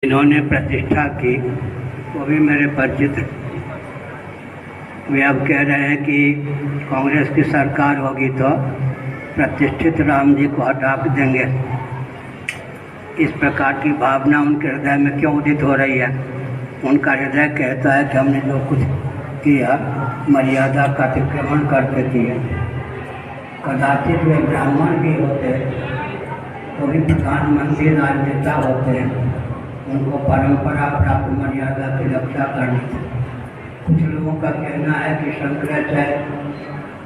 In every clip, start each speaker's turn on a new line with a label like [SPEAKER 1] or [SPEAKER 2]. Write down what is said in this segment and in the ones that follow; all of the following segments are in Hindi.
[SPEAKER 1] इन्होंने प्रतिष्ठा की वो भी मेरे परिचित। वे अब कह रहे हैं कि कांग्रेस की सरकार होगी तो प्रतिष्ठित राम जी को हटा देंगे। इस प्रकार की भावना उनके हृदय में क्यों उदित हो रही है? उनका हृदय कहता है कि हमने जो कुछ किया मर्यादा का अतिक्रमण करके किया। कदाचित वे ब्राह्मण भी होते तो भी प्रधानमंत्री राजनेता होते हैं, उनको परंपरा प्राप्त मर्यादा की रक्षा करनी थी। कुछ लोगों का कहना है कि शंकराचार्य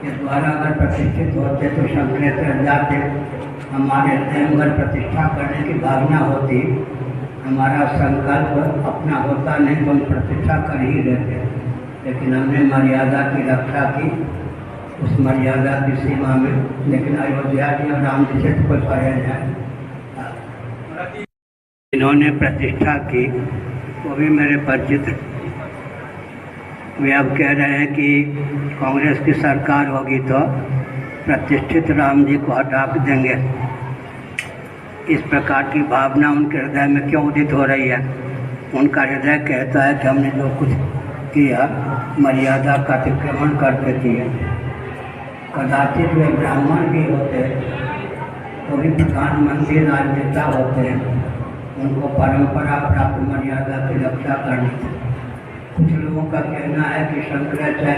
[SPEAKER 1] के द्वारा अगर प्रतिष्ठित होते तो शंकराचार्य जाते, हमारे हृदय प्रतिष्ठा करने की भावना होती, हमारा संकल्प अपना होता नहीं तो हम प्रतिष्ठा कर ही देते। लेकिन हमने मर्यादा की रक्षा की, उस मर्यादा की सीमा में। लेकिन अयोध्या जी और राम जी से तो कोई परे जाए। इन्होंने प्रतिष्ठा की वो भी मेरे परिचित। वे अब कह रहे हैं कि कांग्रेस की सरकार होगी तो प्रतिष्ठित राम जी को हटा देंगे। इस प्रकार की भावना उनके हृदय में क्यों उदित हो रही है? उनका हृदय कहता है कि हमने जो कुछ किया मर्यादा का अतिक्रमण करके किया। कदाचित वे ब्राह्मण भी होते तो भी प्रधानमंत्री राजनेता होते हैं, उनको परंपरा प्राप्त मर्यादा की रक्षा करनी थी। कुछ लोगों का कहना है कि शंकराचार्य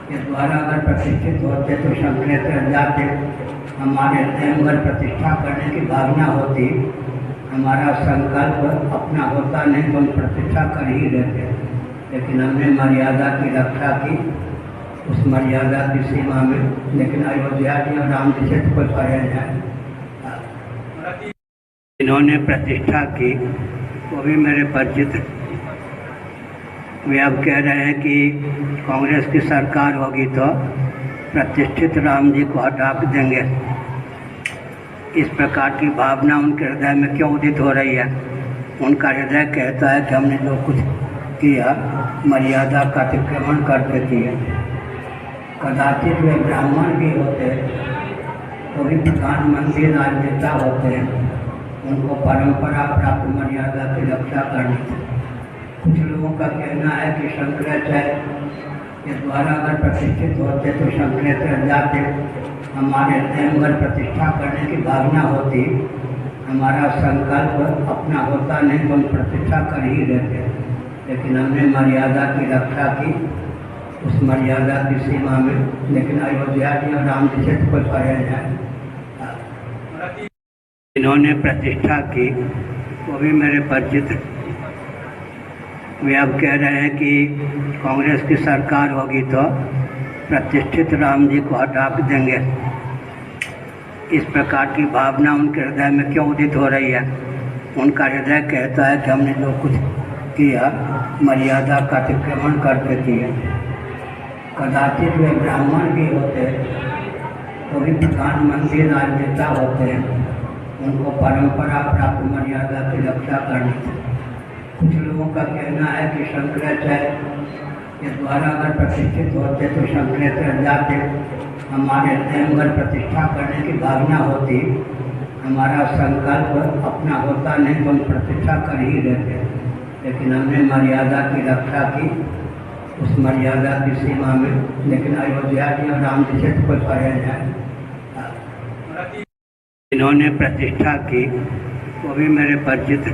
[SPEAKER 1] के द्वारा अगर प्रतिष्ठित होते तो शंकराचार्य जाते, हमारे हृदय प्रतिष्ठा करने की भावना होती, हमारा संकल्प अपना होता नहीं तो हम प्रतिष्ठा कर ही देते। लेकिन हमने मर्यादा की रक्षा की, उस मर्यादा की सीमा में। लेकिन अयोध्या जी और राम जी से तो कोई परे जाए। इन्होंने प्रतिष्ठा की वो भी मेरे परिचित। वे अब कह रहे हैं कि कांग्रेस की सरकार होगी तो प्रतिष्ठित राम जी को हटा देंगे। इस प्रकार की भावना उनके हृदय में क्यों उदित हो रही है? उनका हृदय कहता है कि हमने जो कुछ किया मर्यादा का अतिक्रमण करके किया। कदाचित वे ब्राह्मण भी होते तो भी प्रधानमंत्री राजनेता होते हैं, उनको परंपरा प्राप्त मर्यादा की रक्षा करनी थी। कुछ लोगों का कहना है कि शंकराचार्य के द्वारा अगर प्रतिष्ठित होते तो शंकराचार्य जाते, हमारे हृदय प्रतिष्ठा करने की भावना होती, हमारा संकल्प अपना होता नहीं तो हम प्रतिष्ठा कर ही देते। लेकिन हमने मर्यादा की रक्षा की, उस मर्यादा की सीमा में। लेकिन अयोध्या जी और राम जी से तो कोई परे जाए। इन्होंने प्रतिष्ठा की वो भी मेरे परिचित। वे अब कह रहे हैं कि कांग्रेस की सरकार होगी तो प्रतिष्ठित राम जी को हटा देंगे। इस प्रकार की भावना उनके हृदय में क्यों उदित हो रही है? उनका हृदय कहता है कि हमने जो कुछ किया मर्यादा का अतिक्रमण करके किया। कदाचित वे ब्राह्मण भी होते तो भी प्रधानमंत्री राजनेता होते हैं, उनको परंपरा प्राप्त मर्यादा की रक्षा करनी थी। कुछ लोगों का कहना है कि शंकराचार्य के द्वारा अगर प्रतिष्ठित होते तो शंकराचार्य जाते, हमारे हृदय प्रतिष्ठा करने की भावना होती, हमारा संकल्प अपना होता नहीं तो हम प्रतिष्ठा कर ही देते। लेकिन हमने मर्यादा की रक्षा की, उस मर्यादा की सीमा में। लेकिन अयोध्या जी और राम जी से तो कोई परे जाए। इन्होंने प्रतिष्ठा की वो भी मेरे परिचित।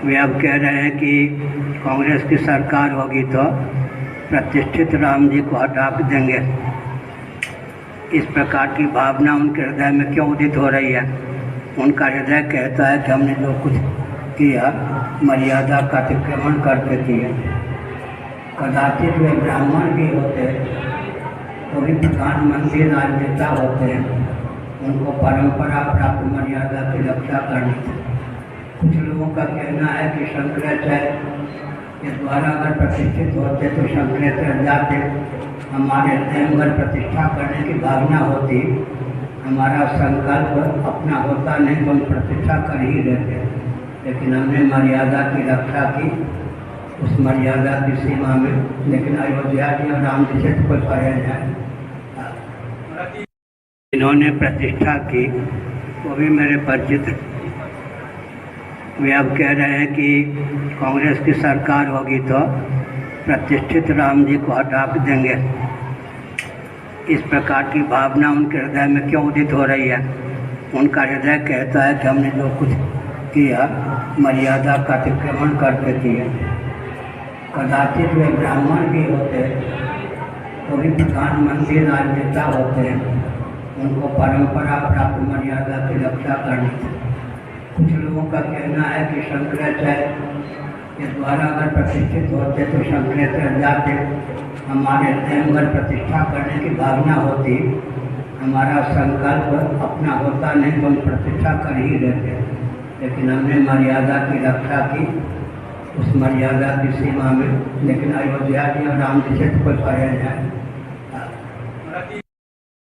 [SPEAKER 1] वे अब कह रहे हैं कि कांग्रेस की सरकार होगी तो प्रतिष्ठित राम जी को हटा देंगे। इस प्रकार की भावना उनके हृदय में क्यों उदित हो रही है? उनका हृदय कहता है कि हमने जो कुछ किया मर्यादा का अतिक्रमण करके किया। कदाचित वे ब्राह्मण भी होते तो भी प्रधानमंत्री राजनेता होते हैं, उनको परंपरा प्राप्त मर्यादा की रक्षा करनी थी। कुछ लोगों का कहना है कि शंकराचार्य के द्वारा अगर प्रतिष्ठित होते तो शंकराचार्य जाते, हमारे हृदय प्रतिष्ठा करने की भावना होती, हमारा संकल्प अपना होता नहीं तो हम प्रतिष्ठा कर ही देते। लेकिन हमने मर्यादा की रक्षा की, उस मर्यादा की सीमा में। लेकिन अयोध्या जी और राम जी से तो कोई परे जाए। इन्होंने प्रतिष्ठा की वो भी मेरे परिचित। वे अब कह रहे हैं कि कांग्रेस की सरकार होगी तो प्रतिष्ठित राम जी को हटा देंगे। इस प्रकार की भावना उनके हृदय में क्यों उदित हो रही है? उनका हृदय कहता है कि हमने जो कुछ किया मर्यादा का अतिक्रमण करके किया। कदाचित वे ब्राह्मण भी होते तो भी प्रधानमंत्री राजनेता होते, उनको परंपरा प्राप्त मर्यादा की रक्षा करनी थी। कुछ लोगों का कहना है कि शंकराचार्य के द्वारा अगर प्रतिष्ठित होते तो शंकराचार्य जाते, हमारे हृदय प्रतिष्ठा करने की भावना होती, हमारा संकल्प अपना होता नहीं तो हम प्रतिष्ठा कर ही रहते, लेकिन हमने मर्यादा की रक्षा की, उस मर्यादा की सीमा में। लेकिन अयोध्या जी और राम जी से तो कोई परे जाए।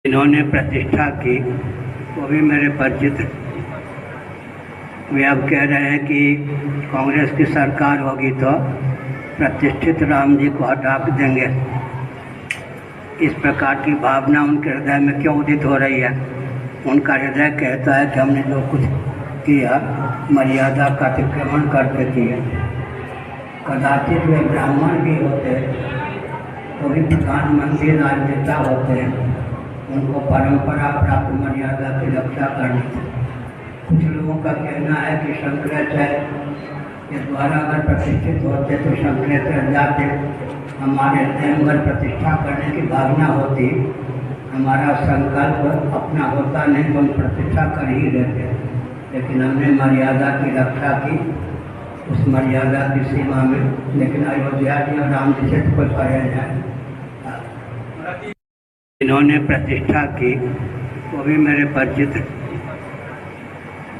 [SPEAKER 1] इन्होंने प्रतिष्ठा की वो भी मेरे परिचित। वे अब कह रहे हैं कि कांग्रेस की सरकार होगी तो प्रतिष्ठित राम जी को हटा देंगे। इस प्रकार की भावना उनके हृदय में क्यों उदित हो रही है? उनका हृदय कहता है कि हमने जो कुछ किया मर्यादा का अतिक्रमण करके किया। कदाचित वे ब्राह्मण भी होते तो भी प्रधानमंत्री राजनेता होते, उनको परंपरा प्राप्त मर्यादा की रक्षा करनी थी। कुछ लोगों का कहना है कि शंकराचार्य के द्वारा अगर प्रतिष्ठित होते तो शंकराचार्य जाते, हमारे हृदय प्रतिष्ठा करने की भावना होती, हमारा संकल्प अपना होता नहीं तो हम प्रतिष्ठा कर ही रहते, लेकिन हमने मर्यादा की रक्षा की, उस मर्यादा की सीमा में। लेकिन अयोध्या जी और राम जी से तो कोई परे जाए। इन्होंने प्रतिष्ठा की वो भी मेरे परिचित।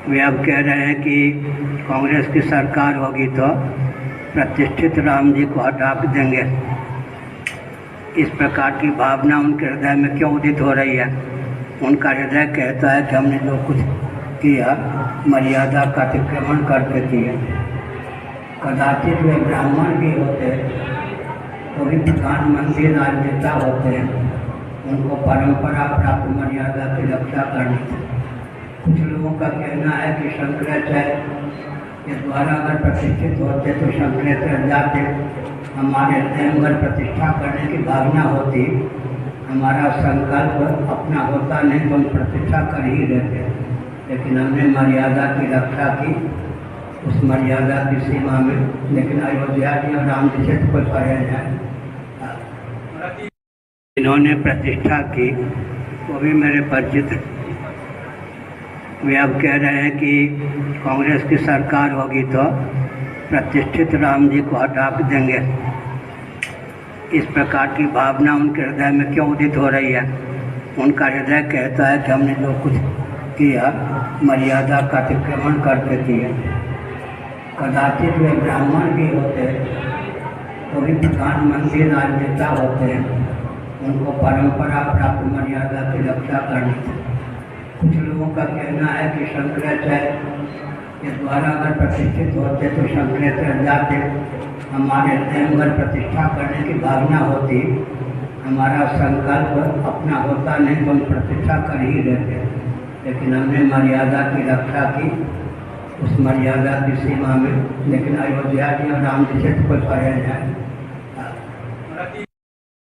[SPEAKER 1] वे अब कह रहे हैं कि कांग्रेस की सरकार होगी तो प्रतिष्ठित राम जी को हटा देंगे। इस प्रकार की भावना उनके हृदय में क्यों उदित हो रही है? उनका हृदय कहता है कि हमने जो कुछ किया मर्यादा का अतिक्रमण करके किया। कदाचित वे ब्राह्मण भी होते तो भी प्रधानमंत्री राजनेता होते, उनको परंपरा प्राप्त मर्यादा की रक्षा करनी थी। कुछ लोगों का कहना है कि शंकराचार्य के द्वारा अगर प्रतिष्ठित होते तो शंकराचार्य जाते, हमारे हृदय प्रतिष्ठा करने की भावना होती, हमारा संकल्प अपना होता नहीं तो हम प्रतिष्ठा कर ही रहते, लेकिन हमने मर्यादा की रक्षा की, उस मर्यादा की सीमा में। लेकिन अयोध्या जी और राम जी से तो कोई परे जाए। इन्होंने प्रतिष्ठा की वो भी मेरे परिचित। वे अब कह रहे हैं कि कांग्रेस की सरकार होगी तो प्रतिष्ठित राम जी को हटा देंगे। इस प्रकार की भावना उनके हृदय में क्यों उदित हो रही है? उनका हृदय कहता है कि हमने जो कुछ किया मर्यादा का अतिक्रमण करके किया। कदाचित वे ब्राह्मण भी होते तो भी प्रधानमंत्री राजनेता होते, उनको परंपरा प्राप्त मर्यादा की रक्षा करनी थी। कुछ लोगों का कहना है कि शंकराचार्य के द्वारा अगर प्रतिष्ठित होते तो शंकराचार्य जाते, हमारे हृदय प्रतिष्ठा करने की भावना होती, हमारा संकल्प अपना होता नहीं तो हम प्रतिष्ठा कर ही रहते, लेकिन हमने मर्यादा की रक्षा की, उस मर्यादा की सीमा में। लेकिन अयोध्या जी और राम जी से तो कोई परे जाए।